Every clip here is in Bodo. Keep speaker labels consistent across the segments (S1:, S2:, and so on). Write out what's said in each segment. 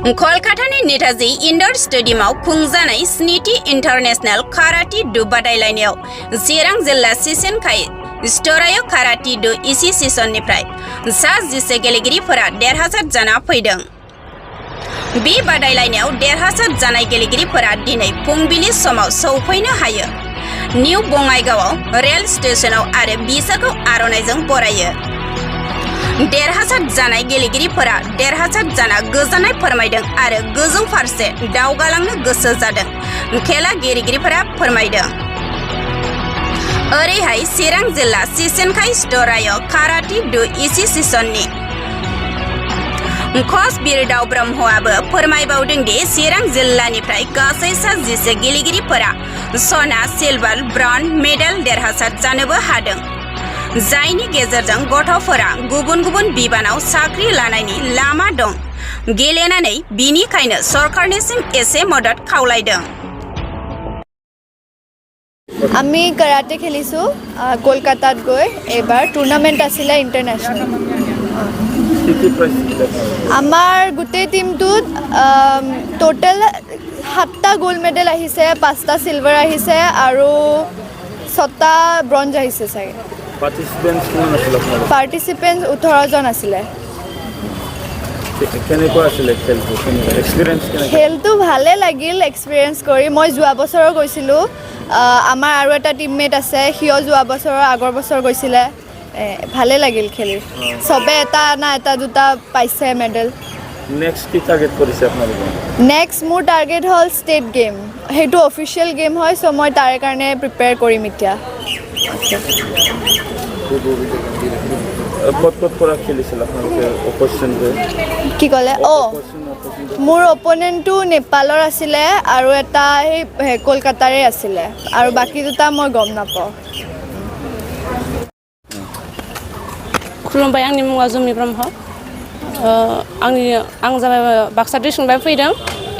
S1: कलकातानि नेताजी इनडोर स्टेडियामाव खुंजानाय स्निथि इंटरनेशनल काराटे डु बादायलायनायाव चिरां जिल्ला सेइशिनकाइ शितो रयु काराटे डु एसोसिएशननिफ्राय सा 11 गेलेगिरिफोरा देरहासार जाना फैदों। बे बादायलायनायाव देरहासार जानाय गेलेगिरिफोरा दिनै फुंबिलि समाव सौफैनो हायो। निउ बङाइगावआव रेल स्टेशनाव आरो बिसोरखौ आर'नाइजों बरायो। देरहासार जानाय गेलेगिरिफोरा देरहासार जाना गोजोननाय फोरमायदों आरो गोजौ फारसे दावगालांनो गोसो जादों खेला गेलेगिरिफोरा फोरमायदों। ओरैहाय चिरां जिल्ला सेइशिनकाइ शितो रयु काराटे डु एसोसिएशननि कच बिरदाव ब्रह्मआबो फोरमायबावदों दि चिरां जिल्लानिफ्राय गासै सा 11 गेलेगिरिफोरा सना सिलभार ब्रन्ज मेडेल देरहासार जानोबो हादों। जायनि गेजेरजों गथ'फोरा गुबुन गुबुन बिबानाव साख्रि लानायनि लामा दं। गेलेनानै बिनिखायनो सरकारनिसिम एसे मदद खावलायदों।
S2: আমি কাৰাটে খেলিছোঁ কলকাতাত গৈ এবাৰ টুৰ্নামেণ্ট আছিলে ইণ্টাৰনেশ্যনেল। আমাৰ গোটেই টিমটোত টোটেল 7টা গ'ল্ড মেডেল আহিছে, 5টা চিলভাৰ আহিছে আৰু 6টা ব্ৰঞ্জ আহিছে চাগে। পাৰ্টিচিপেণ্টছ 18 জন আছিলে। খেলটো ভালে লাগিল এক্সপিৰিয়েঞ্চ কৰি। মই যোৱা বছৰো গৈছিলোঁ। আমাৰ আৰু এটা টিমমেট আছে, সিও যোৱা বছৰৰ আগৰ বছৰ গৈছিলে। ভালে লাগিল খেলি। চবে এটা না এটা দুটা পাইছে মেডেল। নেক্সট মোৰ টাৰ্গেট হ'ল ষ্টেট গেম। সেইটো অফিচিয়েল গেম হয়, চ' মই তাৰ কাৰণে প্ৰিপেয়াৰ কৰিম এতিয়া। কি ক'লে? মোৰ অপনেণ্টটো নেপালৰ আছিলে আৰু এটা সেই কলকাতাৰে আছিলে আৰু বাকী দুটা মই গম নাপাওঁ।
S3: खुलुमबाय, आंनि मुङा जुमि ब्रह्म। आं जाबाय बाक्सा डिस्ट्रिक्टनिफ्राय फैदों।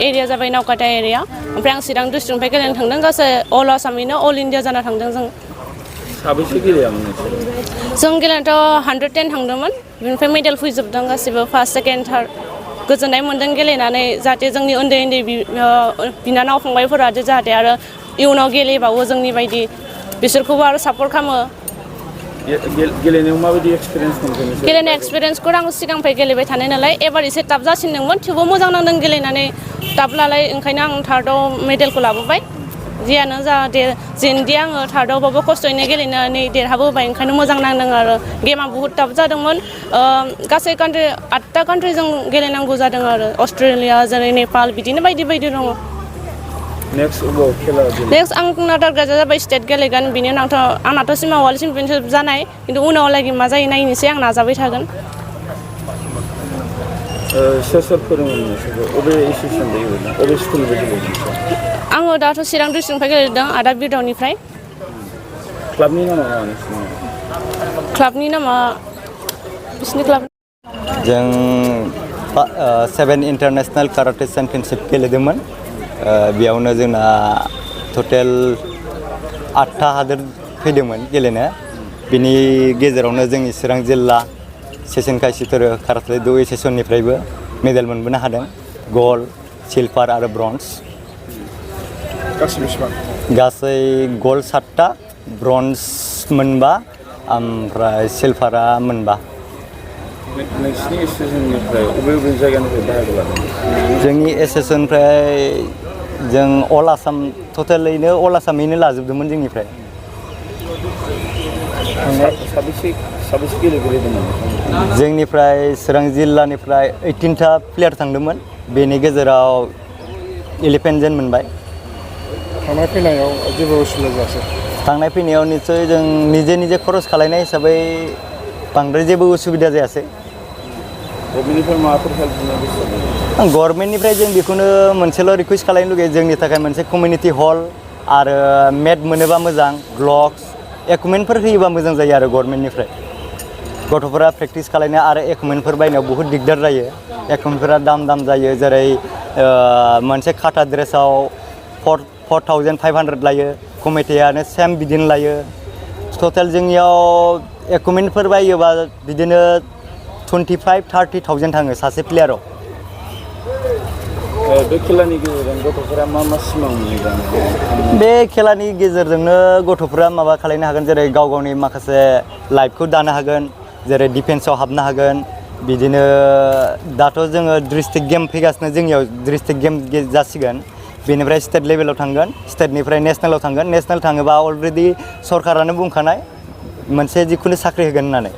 S3: एरिया जाबाय नावकाटा एरिया। ओमफ्राय आं चिरां डिस्ट्रिक्टनिफ्राय गेलेनो थांदों। गासै अल आसामैनो अल इण्डिया जाना थांदों जों। साबेसे गेलेयामोन? जों गेलेनायाथ' 110 थांदोंमोन। बेनिफ्राय मेडेल फैजोबदों गासिबो फार्स्ट सेकेन्ड थार्ड। गोजोननाय मोन्दों गेलेनानै, जाहाथे जोंनि उन्दै उन्दै बिनानाव फंबायफोरा जाहाथे आरो इयुनाव गेलेबावो जोंनि बायदि, बिसोरखौबो आरो सापर्ट खालामो। गेलेनायाव माबायदि एक्सपिरियेन्स मोनदों? गेलेनाय एक्सपिरियेन्सखौ आं सिगांनिफ्राय गेलेबाय थानाय नालाय एबार एसे टाफ जासिनदोंमोन, थेवबो मोजां नांदों गेलेनानै। टाफ लालाय ओंखायनो आं थार्डआव मेडेलखौ लाबोबाय। जियानो जाहाथे जेनदि आङो थार्डआवबाबो खस्थ'यैनो गेलेनानै देरहाबोबाय, ओंखायनो मोजां नांदों आरो। गेमा बुहुत टाफ जादोंमोन। गासै 8टा कान्ट्रिजों गेलेनांगौ जादों आरो। अस्ट्रेलिया, जेरै नेपाल, बिदिनो बायदि बायदि दङ। नेक्स्ट आंना टार्गेटआ जाबाय स्टेट गेलेगोन। बिनि उनावथ' आंनाथ' सिमा वर्ल्ड चेम्पियनशिप जानाय, खिन्थु उनावलागि मा जायो नायनोसै, आं नाजाबाय थागोन। आङो दाथ' चिरां डिस्ट्रिक्टनिफ्राय गेलेदों, आदा बिरदावनिफ्राय। क्लाबनि नामा मा नोंसिनि? क्लाबनि नामा बिसिनि क्लाब।
S4: जों 7 इन्टारनेशनेल काराटे चेम्पियनशिप गेलेदोंमोन। बेयावनो जोंना टटेल 8टा हादोर फैदोंमोन गेलेनो। बिनि गेजेरावनो जोंनि चिरां जिल्ला सेइशिनकाइ शितो रयु काराटे डु एसोसिएशननिफ्रायबो मेडेल मोनबोनो हादों। गल्ड, सिलभार आरो ब्रन्ज। गासै गल्ड 7टा, ब्रन्ज 4, ओमफ्राय सिलभारा 4। नोंसिनि एसोसिएशननिफ्राय बबे जायगानिफ्राय बाहागो लादों? जोंनि एसोसिएशननिफ्राय जों अल आसाम, टटेलैनो अल आसामैनो लाजोबदोंमोन जोंनिफ्राय। साबेसे गेलेगिरि दंमोन? जोंनिफ्राय चिरां जिल्लानिफ्राय 18टा प्लेयार थांदोंमोन। बेनि गेजेराव 11 जन मोनबाय। थांनाय फैनायाव जेबो उसुबिदा जायासै? थांनाय फैनायाव निस्सय जों निजे खरस खालायनाय हिसाबै बांद्राय जेबो उसुबिदा जायासै। गभर्नमेन्टनिफ्राय माबाफोर हेल्प होनो गोसो जादों? गभर्नमेन्टनिफ्राय जों बेखौनो मोनसेल' रिकुवेस्ट खालामनो लुगैयो, जोंनि थाखाय मोनसे कमिउनिटि हल आरो मेट मोनोबा मोजां, ग्लभ्स, इकुइपमेन्टफोर होयोबा मोजां जायो आरो गभर्नमेन्टनिफ्राय। गथ'फोरा प्रेक्टिस खालामनो आरो इकुइपमेन्टफोर बायनायाव बहुद दिगदार जायो। इकुइपमेन्टफोरा दाम जायो, जेरै मोनसे खाथा ड्रेसाव 4,500 लायो, कमिटियानो सेम बिदिनो लायो। टटेल जोंनियाव इकुइपमेन्टफोर बायोबा बिदिनो 25-30,000 थाङो सासे प्लेयाराव।
S5: बे खेलानि गेजेरजों गथ'फोरा मा मा सिमां नुयो?
S4: बे खेलानि गेजेरजोंनो गथ'फोरा माबा खालामनो हागोन जेरै गाव गावनि माखासे लाइफखौ दानो हागोन जेरै डिफेन्सआव हाबनो हागोन बिदिनो दाथ' जोङो डिस्ट्रिक्ट गेम फैगासिनो जोंनियाव डिस्ट्रिक्ट गेम जासिगोन बेनिफ्राय स्टेट लेभेलाव थांगोन स्टेटनिफ्राय नेसनेलाव थांगोन नेसनेल थाङोबा अलरेडि सरकारानो बुंखानाय मोनसे जिखुनु साख्रि होगोन होननानै